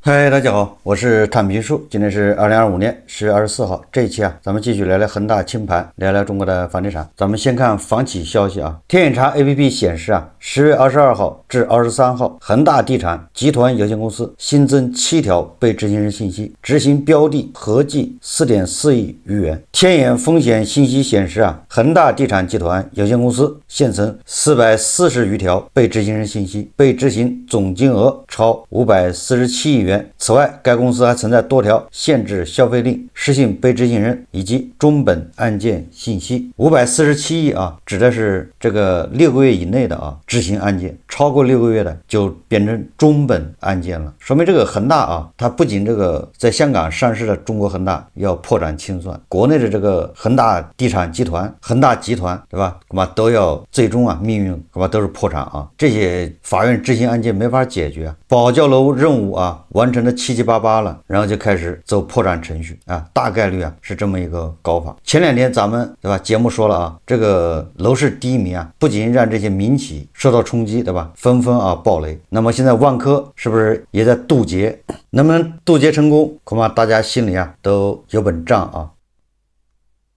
嗨，大家好，我是坦平树。今天是2025年10月24号。这一期咱们继续聊聊恒大清盘，聊聊中国的房地产。咱们先看房企消息天眼查 APP 显示10月22号至23号，恒大地产集团有限公司新增7条被执行人信息，执行标的合计4.4亿余元。天眼风险信息显示恒大地产集团有限公司现存440余条被执行人信息，被执行总金额超547亿元。此外，该公司还存在多条限制消费令、失信被执行人以及中本案件信息。547亿指的是这个6个月以内的执行案件，超过6个月的就变成中本案件了。说明这个恒大它不仅这个在香港上市的中国恒大要破产清算，国内的这个恒大地产集团、恒大集团，对吧？都要最终命运都是破产这些法院执行案件没法解决，保交楼任务完成的七七八八了，然后就开始走破产程序大概率是这么一个搞法。前两天咱们对吧节目说了这个楼市低迷不仅让这些民企受到冲击，对吧？纷纷爆雷。那么现在万科是不是也在渡劫？能不能渡劫成功？恐怕大家心里都有本账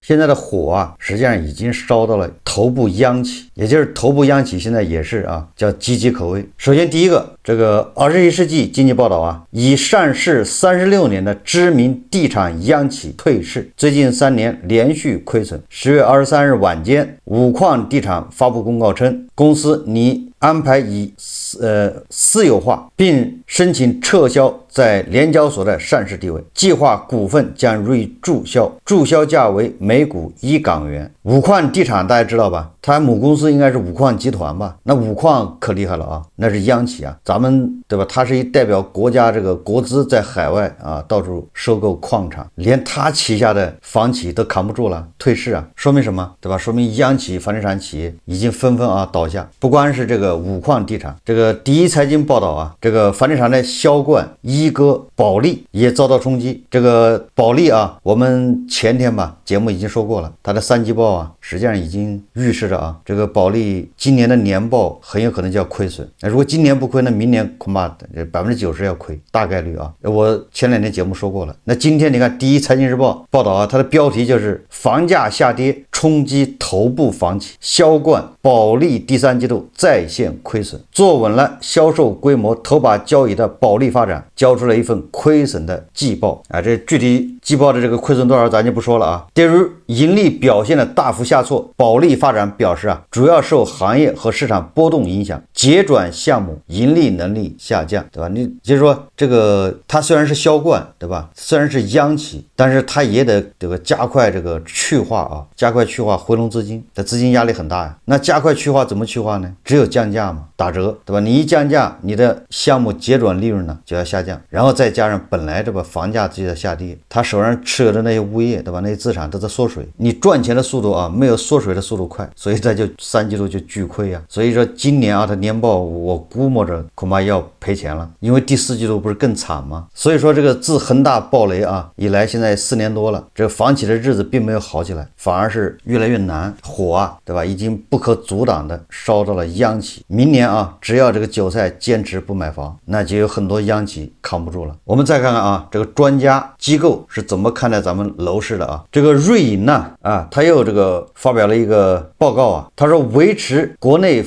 现在的火实际上已经烧到了头部央企，也就是头部央企现在也是叫岌岌可危。首先第一个，这个21世纪经济报道已上市36年的知名地产央企退市，最近3年连续亏损。10月23日晚间，五矿地产发布公告称，公司拟安排以私有化，并申请撤销在联交所的上市地位，计划股份将予注销，注销价为每股1港元。五矿地产大家知道吧？它母公司应该是五矿集团吧？那五矿可厉害了那是央企咱们对吧？它是一代表国家这个国资在海外到处收购矿场，连它旗下的房企都扛不住了，退市说明什么？对吧？说明央企房地产企业已经纷纷倒下。不光是这个五矿地产，这个第一财经报道这个房地产的销冠、一哥、保利也遭到冲击。这个保利我们前天吧节目已经说过了，它的3季报实际上已经预示着这个保利今年的年报很有可能就要亏损。那如果今年不亏，那明年恐怕90%要亏，大概率我前2天节目说过了。那今天你看第一财经日报报道它的标题就是房价下跌冲击头部房企，销冠保利第3季度再现亏损。坐稳了销售规模头把交椅的保利发展交出了一份亏损的季报这具体季报的这个亏损多少咱就不说了对于盈利表现的大幅下挫，保利发展表示主要受行业和市场波动影响，结转项目盈利能力下降，对吧？你就是说这个它虽然是销冠，对吧？虽然是央企，但是它也得这个加快这个去化加快去化回笼资金，这资金压力很大那加快去化怎么去化呢？只有降价嘛，打折，对吧？你一降价，你的项目结转利润呢就要下降，然后再加上本来这个房价就在下跌，他手上持有的那些物业，对吧？那些资产都在缩水，你赚钱的速度没有缩水的速度快，所以它就3季度就巨亏所以说今年它年报我估摸着恐怕要赔钱了，因为第4季度不是更惨吗？所以说这个自恒大暴雷以来，现在4年多了，这个房企的日子并没有好起来，反而是越来越难，火对吧？已经不可阻挡的烧到了央企。明年只要这个韭菜坚持不买房，那就有很多央企扛不住了。我们再看看这个专家机构是怎么看待咱们楼市的这个瑞银呢他又这个发表了一个报告他说维持国内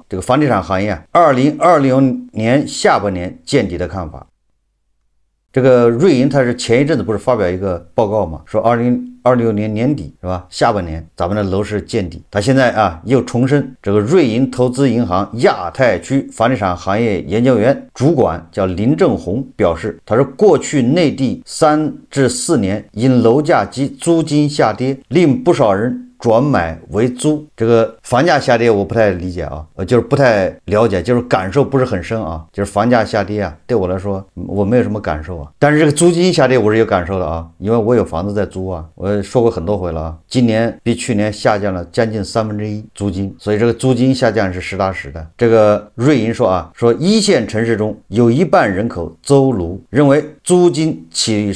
这个房地产行业2026年下半年见底的看法。这个瑞银它是前一阵子不是发表一个报告嘛，说2026年年底是吧，下半年咱们的楼市见底。他现在又重申，这个瑞银投资银行亚太区房地产行业研究员主管叫林正宏表示，他说过去内地3至4年因楼价及租金下跌，令不少人转买为租。这个房价下跌我不太理解就是不太了解，就是感受不是很深就是房价下跌对我来说我没有什么感受但是这个租金下跌我是有感受的因为我有房子在租我说过很多回了今年比去年下降了将近1/3租金，所以这个租金下降是实打实的。这个瑞银说1线城市中有1半人口租楼，认为租金企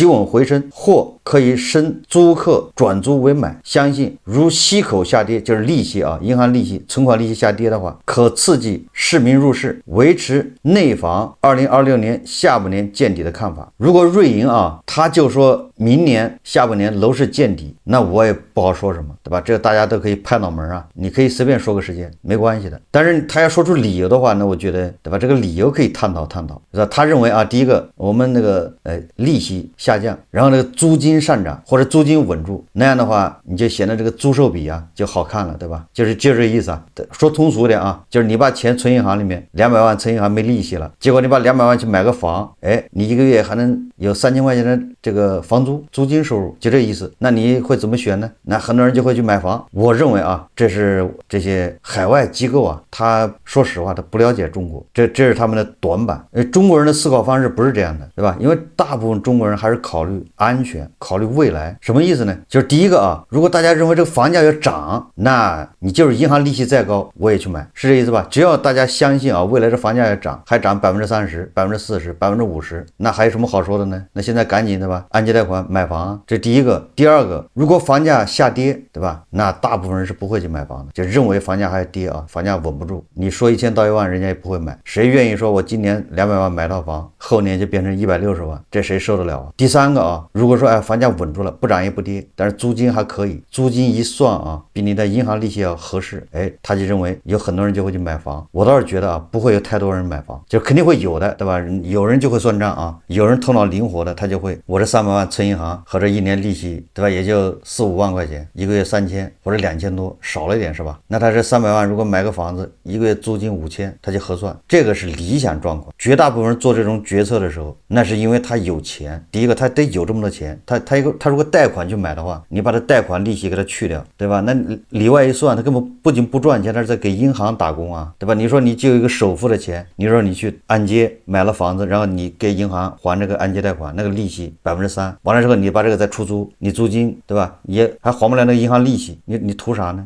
稳回升或可以升租客转租为买，相信如息口下跌，就是利息啊，银行利息、存款利息下跌的话，可刺激市民入市，维持内房2026年下半年见底的看法。如果瑞银啊，他就说明年下半年楼市见底，那我也不好说什么，对吧？这个大家都可以拍脑门啊，你可以随便说个时间，没关系的。但是他要说出理由的话，那我觉得，对吧？这个理由可以探讨探讨，是吧？他认为啊，第一个，我们那个利息下降，然后那个租金上涨或者租金稳住，那样的话你就显得这个租售比啊就好看了，对吧？就是这个意思啊。说通俗一点啊，就是你把钱存银行里面，200万存银行没利息了，结果你把200万去买个房，哎，你一个月还能有3000块钱的这个房租金收入，就这意思。那你会怎么选呢？那很多人就会去买房。我认为啊，这是这些海外机构啊，他说实话他不了解中国，这是他们的短板。中国人的思考方式不是这样的，对吧？因为大部分中国人还是考虑安全，考虑未来。什么意思呢？就是第一个啊，如果大家认为这个房价要涨，那你就是银行利息再高我也去买，是这意思吧？只要大家相信啊，未来这房价要涨，还涨30%、40%、50%，那还有什么好说的呢？那现在赶紧，对吧？按揭贷款买房啊，这第一个。第二个，如果房价下跌，对吧？那大部分人是不会去买房的，就认为房价还跌啊，房价稳不住。你说1000到1万，人家也不会买。谁愿意说我今年200万买套房，后年就变成160万？这谁受得了啊？第三个啊，如果说房价稳住了，不涨也不跌，但是租金还可以，租金一算啊，比你的银行利息要合适，他就认为有很多人就会去买房。我倒是觉得啊，不会有太多人买房，就肯定会有的，对吧？有人就会算账啊，有人头脑灵活的，他就会，我这300万存银行，和这一年利息，对吧？也就4、5万块钱，一个月3000或者2000多，少了一点是吧？那他这300万如果买个房子，一个月租金5000，他就核算，这个是理想状况。绝大部分人做这种决策的时候，那是因为他有钱。第一个，他得有这么多钱，他如果贷款去买的话，你把他贷款利息给他去掉，对吧？那里外一算，他根本不仅不赚钱，他是在给银行打工啊，对吧？你说你就有一个首付的钱，你说你去按揭买了房子，然后你给银行还这个按揭贷款，那个利息3%，完了之后你把这个再出租，你租金，对吧？也还还不了那个银行利息，你图啥呢？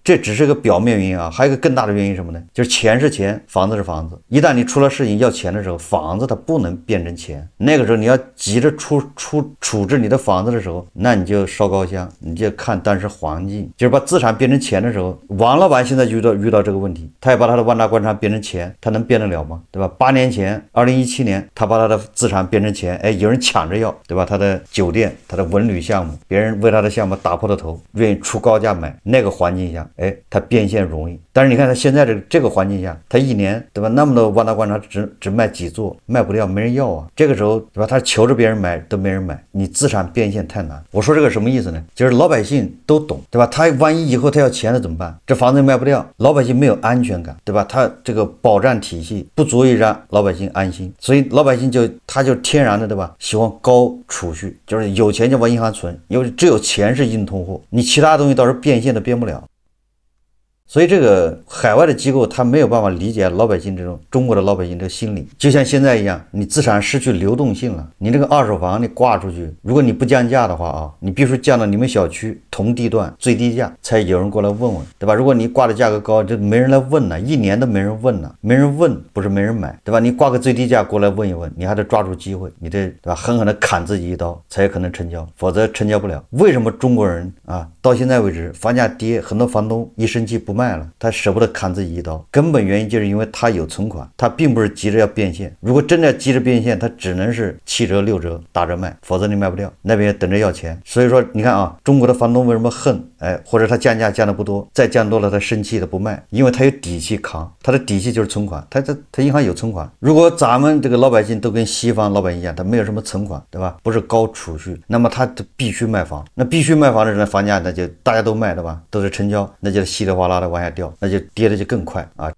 这只是个表面原因啊，还有一个更大的原因什么呢？就是钱是钱，房子是房子。一旦你出了事情要钱的时候，房子它不能变成钱，那个时候你要急着处置你的房子的时候，那你就烧高香，你就看当时环境，就是把资产变成钱的时候，王老板现在遇到这个问题，他也把他的万达广场变成钱，他能变得了吗？对吧？8年前2017年他把他的资产变成钱，有人抢着要，对吧？他的酒店，他的文旅项目，别人为他的项目打破了头，愿意出高价买，那个环境下，他变现容易。但是你看他现在这个环境下，他一年，对吧？那么多万达广场只卖几座，卖不掉，没人要啊。这个时候，对吧？他求着别人买都没人买，你资产变现太难。我说这个什么意思呢？就是老百姓都懂，对吧？他万一以后他要钱了怎么办？这房子卖不掉，老百姓没有安全感，对吧？他这个保障体系不足以让老百姓安心，所以老百姓就天然的，对吧？喜欢高储蓄，就是有钱就往银行存，因为只有钱是硬通货，你其他东西到时候变现都变不了。所以这个海外的机构他没有办法理解老百姓这种中国的老百姓这个心理，就像现在一样，你资产失去流动性了，你这个二手房你挂出去，如果你不降价的话啊，你必须降到你们小区同地段最低价才有人过来问问，对吧？如果你挂的价格高，就没人来问了，一年都没人问了，没人问不是没人买，对吧？你挂个最低价过来问一问，你还得抓住机会，你得，对吧？狠狠的砍自己一刀才有可能成交，否则成交不了。为什么中国人啊到现在为止房价跌，很多房东一生气不卖了，他舍不得砍自己一刀，根本原因就是因为他有存款，他并不是急着要变现。如果真的急着变现，他只能是7折6折打折卖，否则你卖不掉，那边等着要钱。所以说你看啊，中国的房东为什么恨？或者他降价降的不多，再降多了他生气的不卖，因为他有底气扛，他的底气就是存款，他银行有存款。如果咱们这个老百姓都跟西方老百姓一样，他没有什么存款，对吧？不是高储蓄，那么他必须卖房，那必须卖房的人房价那就大家都卖，对吧？都是成交，那就稀里哗啦的往下掉，那就跌的就更快啊。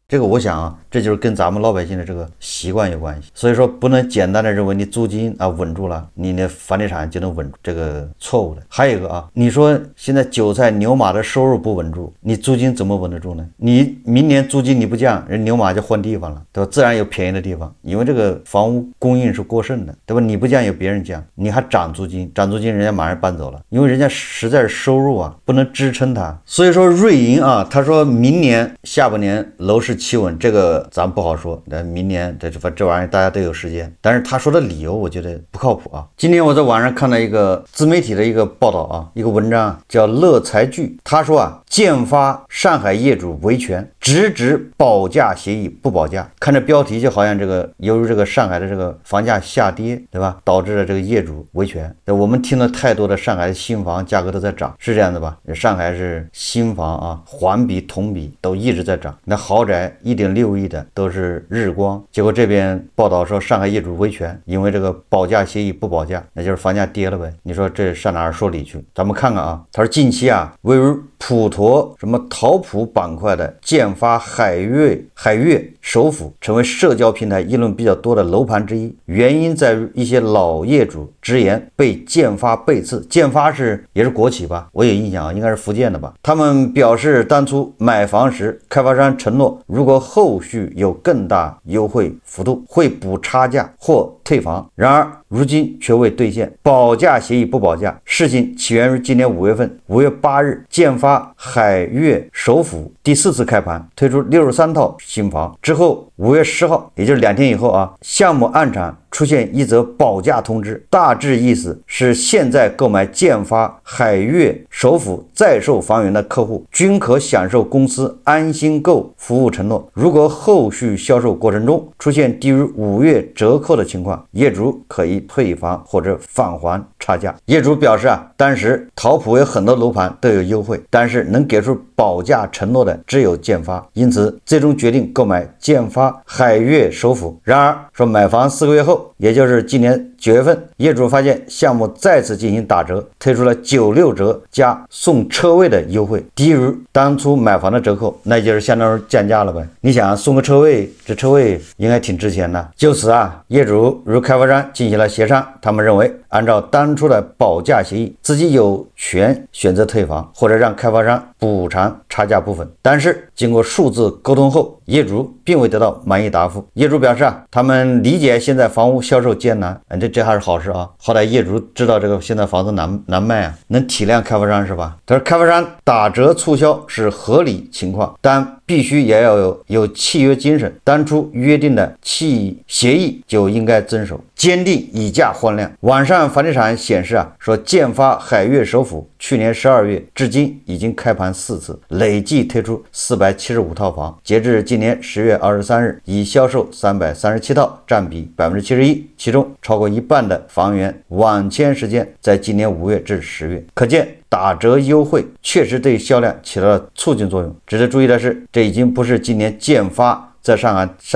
这个我想啊，这就是跟咱们老百姓的这个习惯有关系。所以说不能简单的认为你租金啊稳住了，你的房地产就能稳住，这个错误的。还有一个啊，你说现在韭菜牛马的收入不稳住，你租金怎么稳得住呢？你明年租金你不降，人牛马就换地方了，对吧？自然有便宜的地方，因为这个房屋供应是过剩的，对吧？你不降有别人降，你还涨租金，人家马上搬走了，因为人家实在是收入啊不能支撑它。所以说瑞银啊，他说明年下半年楼市企稳，这个咱不好说。那明年这玩意儿大家都有时间，但是他说的理由我觉得不靠谱啊。今天我在网上看到一个自媒体的一个报道啊，一个文章叫乐财聚，他说啊，建发上海业主维权，直指保价协议不保价。看这标题就好像由于这个上海的这个房价下跌，对吧，导致了这个业主维权。我们听了太多的上海的新房价格都在涨，是这样的吧？上海是新房啊，环比同比都一直在涨。那豪宅1.6亿的都是日光，结果这边报道说上海业主维权，因为这个保价协议不保价，那就是房价跌了呗。你说这上哪儿说理去？咱们看看啊，他说近期啊，位于普陀什么桃浦板块的建发海悦首府成为社交平台议论比较多的楼盘之一，原因在于一些老业主直言被建发背刺。建发也是国企吧，我有印象啊，应该是福建的吧。他们表示当初买房时开发商承诺，如果后续有更大优惠幅度会补差价或退房，然而如今却未兑现，保价协议不保价。事情起源于今年5月份，5月8日建发海悦首府第4次开盘，推出63套新房之后，5月10号，也就是2天以后啊，项目暗场出现一则保价通知，大致意思是现在购买建发海悦首府在售房源的客户均可享受公司安心购服务承诺，如果后续销售过程中出现低于5月折扣的情况，业主可以退房或者返还差价。业主表示啊，当时桃浦有很多楼盘都有优惠，但是能给出保价承诺的只有建发，因此最终决定购买建发海悦首府。然而说买房4个月后，也就是今年9月份，业主发现项目再次进行打折，推出了96折加送车位的优惠，低于当初买房的折扣，那就是相当于降价了呗。你想送个车位，这车位应该挺值钱的。就此啊，业主与开发商进行了协商，他们认为按照当初的保价协议，自己有权选择退房或者让开发商补偿差价部分。但是经过数次沟通后，业主并未得到满意答复。业主表示啊，他们理解现在房屋销售艰难，这还是好事啊，好歹业主知道这个现在房子难卖啊，能体谅开发商是吧？他说开发商打折促销是合理情况，但必须也要有契约精神，当初约定的协议就应该遵守，坚定以价换量。网上房地产显示啊，说建发海悦首府去年12月至今已经开盘4次，累计推出475套房，截至今年10月23日已销售337套，占比71%，其中超过一半的房源网签时间在今年5月至10月，可见打折优惠确实对销量起到了促进作用。值得注意的是，这已经不是今年建发在上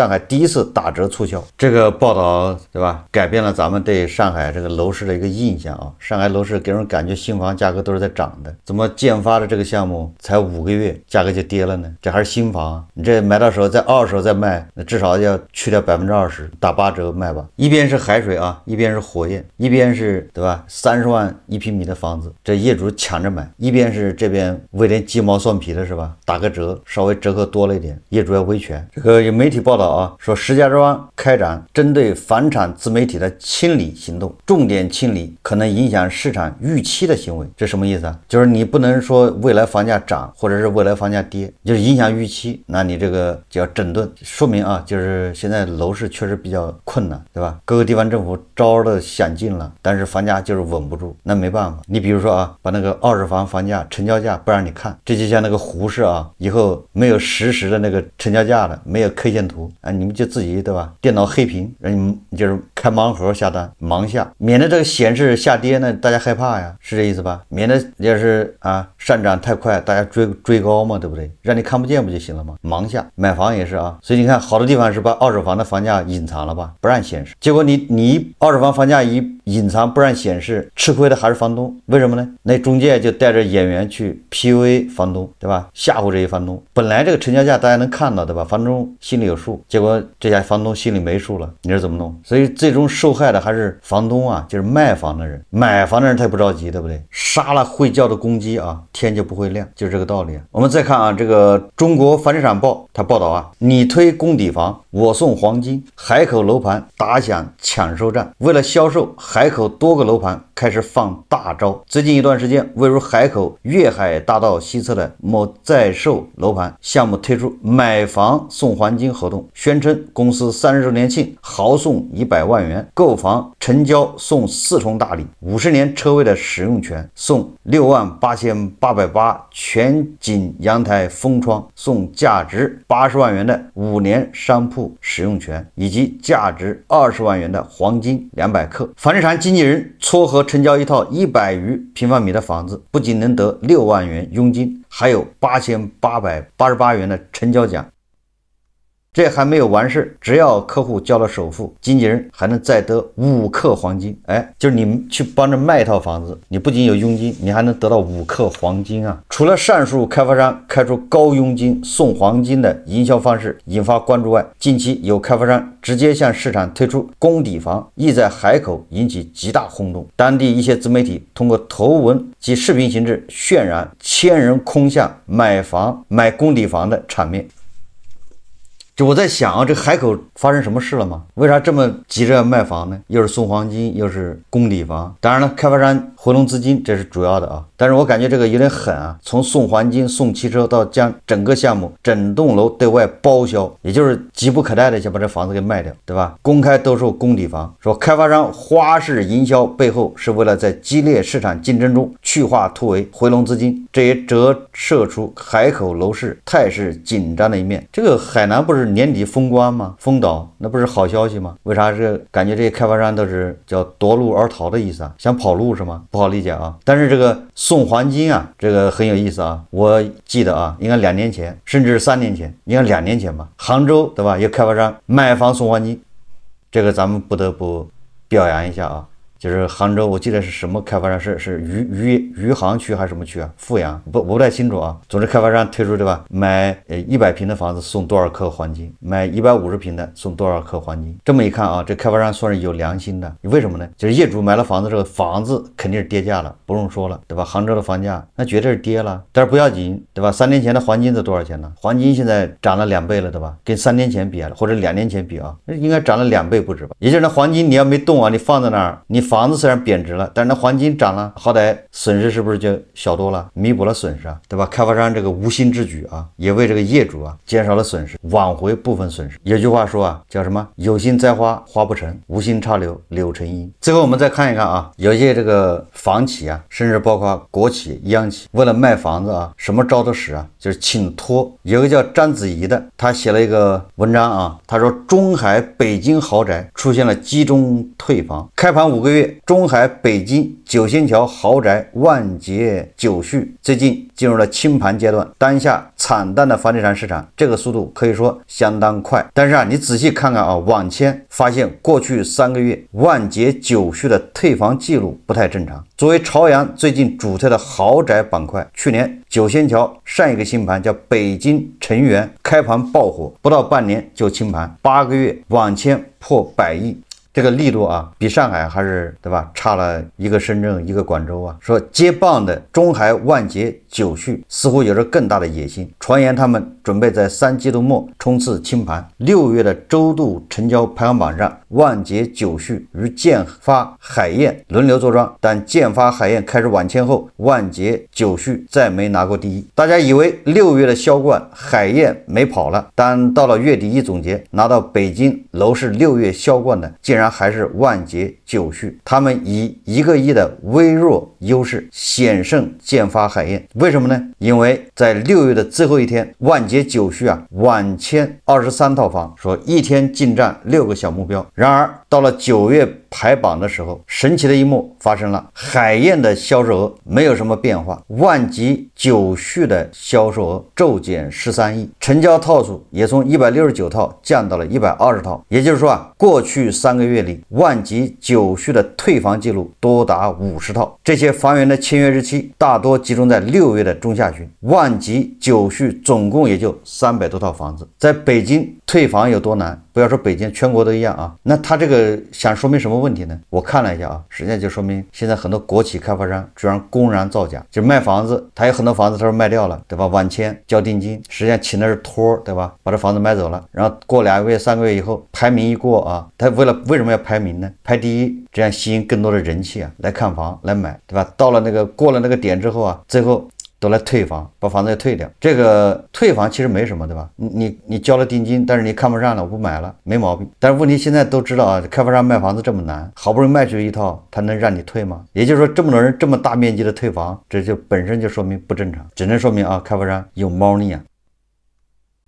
海第一次打折促销。这个报道对吧，改变了咱们对上海这个楼市的一个印象啊。上海楼市给人感觉新房价格都是在涨的，怎么建发的这个项目才5个月价格就跌了呢？这还是新房，你这买到手在二手再卖，那至少要去掉20%，打8折卖吧。一边是海水啊，一边是火焰，一边是对吧30万1平米的房子，这业主抢着买，一边是这边为点鸡毛蒜皮的是吧，打个折，稍微折扣多了一点，业主要维权。这个有媒体报道啊，说石家庄开展针对房产自媒体的清理行动，重点清理可能影响市场预期的行为。这什么意思啊？就是你不能说未来房价涨或者是未来房价跌，就是影响预期，那你这个就要整顿。说明啊，就是现在楼市确实比较困难，对吧？各个地方政府招的想尽了，但是房价就是稳不住，那没办法。你比如说啊，把那个二手房房价成交价不让你看，这就像那个胡适啊，以后没有实时的那个成交价了，没有K线图啊，你们就自己对吧？电脑黑屏，让你们就是开盲盒下单，盲下，免得这个显示下跌呢，大家害怕呀，是这意思吧？免得就是啊上涨太快，大家追高嘛，对不对？让你看不见不就行了吗？盲下买房也是啊，所以你看好多地方是把二手房的房价隐藏了吧，不让显示，结果你二手房房价一隐藏不让显示，吃亏的还是房东，为什么呢？那中介就带着演员去 PUA 房东，对吧？吓唬这些房东，本来这个成交价大家能看到，对吧？房东心里有数，结果这家房东心里没数了，你是怎么弄？所以最终终受害的还是房东啊，就是卖房的人。买房的人他也不着急，对不对？杀了会叫的公鸡啊，天就不会亮，就是这个道理。我们再看啊，这个中国房地产报它报道啊，你推公底房，我送黄金，海口楼盘打响抢收战。为了销售，海口多个楼盘开始放大招。最近一段时间，位于海口粤海大道西侧的某在售楼盘项目推出买房送黄金活动，宣称公司30周年庆豪送100万元，购房成交送4重大礼，50年车位的使用权，送68888全景阳台封窗，送价值80万元的5年商铺使用权，以及价值20万元的黄金200克。房地产经纪人撮合成交一套100余平方米的房子，不仅能得6万元佣金，还有8888元的成交奖。这还没有完事，只要客户交了首付，经纪人还能再得5克黄金。就是你去帮着卖一套房子，你不仅有佣金，你还能得到5克黄金啊！除了上述开发商开出高佣金送黄金的营销方式引发关注外，近期有开发商直接向市场推出公底房，亦在海口引起极大轰动。当地一些自媒体通过图文及视频形式渲染千人空巷买公底房的场面。就我在想啊，这海口发生什么事了吗？为啥这么急着要卖房呢？又是送黄金，又是公底房。当然了，开发商回笼资金，这是主要的啊。但是我感觉这个有点狠啊，从送黄金、送汽车到将整个项目、整栋楼对外包销，也就是急不可待的想把这房子给卖掉，对吧？公开兜售公底房，说开发商花式营销背后是为了在激烈市场竞争中去化突围，回笼资金。这也折射出海口楼市态势紧张的一面。这个海南不是年底封关吗？封岛，那不是好消息吗？为啥这感觉这些开发商都是叫夺路而逃的意思啊？想跑路是吗？不好理解啊。但是这个送黄金啊，这个很有意思啊。我记得啊，应该2年前，甚至3年前，应该2年前吧，杭州对吧？有开发商卖房送黄金，这个咱们不得不表扬一下啊。就是杭州，我记得是什么开发商，是余杭区还是什么区啊？富阳，我不太清楚啊。总之开发商推出对吧？买100平的房子送多少克黄金，买150平的送多少克黄金。这么一看啊，这开发商算是有良心的。为什么呢？就是业主买了房子之后，房子肯定是跌价了，不用说了，对吧？杭州的房价那绝对是跌了，但是不要紧，对吧？3年前的黄金是多少钱呢？黄金现在涨了2倍了，对吧？跟3年前比了，或者2年前比啊，应该涨了2倍不止吧？也就是那黄金你要没动啊，你放在那儿，你房子虽然贬值了，但是那黄金涨了，好歹损失是不是就小多了，弥补了损失啊，对吧？开发商这个无心之举啊，也为这个业主啊减少了损失，挽回部分损失。有句话说啊，叫什么？有心栽花花不成，无心插柳柳成荫。最后我们再看一看啊，有一些这个房企啊，甚至包括国企、央企，为了卖房子啊，什么招都使啊，就是请托。有个叫章子怡的，他写了一个文章啊，他说中海北京豪宅出现了集中退房，开盘5个月，中海北京九仙桥豪宅万捷九序最近进入了清盘阶段。当下惨淡的房地产市场，这个速度可以说相当快。但是啊，你仔细看看啊，网签发现过去3个月万捷九序的退房记录不太正常。作为朝阳最近主推的豪宅板块，去年九仙桥上一个新盘叫北京城源开盘爆火，不到半年就清盘，8个月网签破100亿。这个力度啊，比上海还是对吧？差了一个深圳，一个广州啊。说接棒的中海万捷九序似乎有着更大的野心，传言他们准备在3季度末冲刺清盘。6月的周度成交排行榜上，万捷九序与建发海燕轮流坐庄，但建发海燕开始网签后，万捷九序再没拿过第一。大家以为6月的销冠海燕没跑了，但到了月底一总结，拿到北京楼市6月销冠的竟然还是万捷九序，他们以1个亿的微弱优势险胜建发海燕。为什么呢？因为在6月的最后一天，万捷九序啊网签23套房，说一天进占6个小目标。然而到了9月排榜的时候，神奇的一幕发生了，海燕的销售额没有什么变化，万捷九序的销售额骤减13亿，成交套数也从169套降到了120套。也就是说啊，过去3个月里，万捷九序的退房记录多达50套。这些房源的签约日期大多集中在6月的中下旬，万捷九序总共也就300多套房子。在北京退房有多难？不要说北京，全国都一样啊。那他这个想说明什么问题呢？我看了一下啊，实际上就说明现在很多国企开发商居然公然造假，就是卖房子，他有很多房子他说卖掉了，对吧？晚签交定金，实际上请的是托，对吧？把这房子买走了，然后过2个月、3个月以后，排名一过啊，他为什么要排名呢？排第一，这样吸引更多的人气啊，来看房来买，对吧？到了过了那个点之后啊，最后都来退房，把房子也退掉。这个退房其实没什么，对吧？你交了定金，但是你看不上了，我不买了，没毛病。但是问题现在都知道啊，开发商卖房子这么难，好不容易卖出去一套，他能让你退吗？也就是说，这么多人这么大面积的退房，这就本身就说明不正常，只能说明啊，开发商有猫腻啊。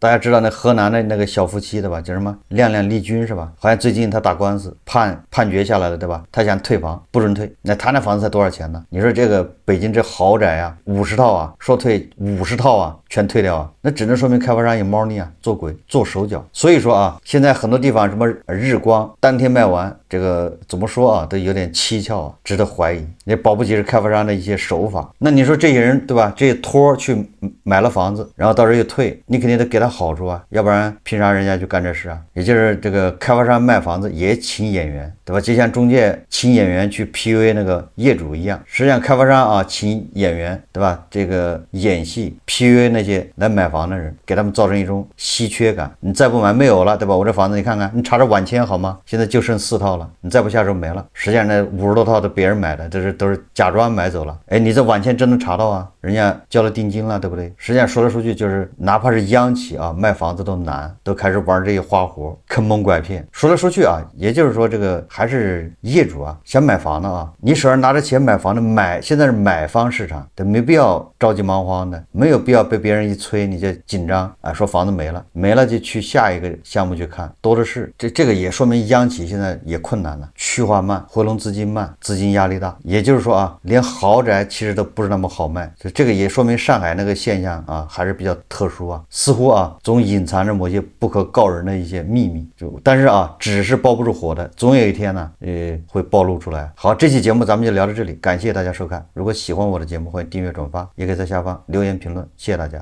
大家知道那河南的那个小夫妻对吧？叫什么亮亮丽君是吧？好像最近他打官司判决下来了对吧？他想退房不准退，那他那房子才多少钱呢？你说这个北京这豪宅啊，50套啊，说退50套啊，全退掉啊，那只能说明开发商有猫腻啊，做鬼做手脚。所以说啊，现在很多地方什么日光当天卖完，这个怎么说啊，都有点蹊跷啊，值得怀疑。也保不齐是开发商的一些手法。那你说这些人对吧？这些托去买了房子，然后到时候又退，你肯定得给他好处啊，要不然凭啥人家去干这事啊？也就是这个开发商卖房子也请演员，对吧？就像中介请演员去 PUA 那个业主一样，实际上开发商啊请演员，对吧？这个演戏 PUA 那些来买房的人，给他们造成一种稀缺感。你再不买没有了，对吧？我这房子你看看，你查查晚签好吗？现在就剩4套了，你再不下手没了。实际上那50多套都别人买的，都是假装买走了。哎，你这晚签真能查到啊？人家交了定金了，对不对？实际上说来说去就是，哪怕是央企啊，卖房子都难，都开始玩这些花活，坑蒙拐骗。说来说去啊，也就是说这个还是业主啊想买房的啊，你手上拿着钱买房的现在是买方市场，对，没必要着急忙慌的，没有必要被别人一催你就紧张啊，说房子没了就去下一个项目去看，多的是。这个也说明央企现在也困难了，去化慢，回笼资金慢，资金压力大。也就是说啊，连豪宅其实都不是那么好卖，这个也说明上海那个现象啊还是比较特殊啊，似乎啊总隐藏着某些不可告人的一些秘密，但是啊纸是包不住火的，总有一天呢会暴露出来。好，这期节目咱们就聊到这里，感谢大家收看。如果喜欢我的节目，欢迎订阅转发，也可以在下方留言评论，谢谢大家。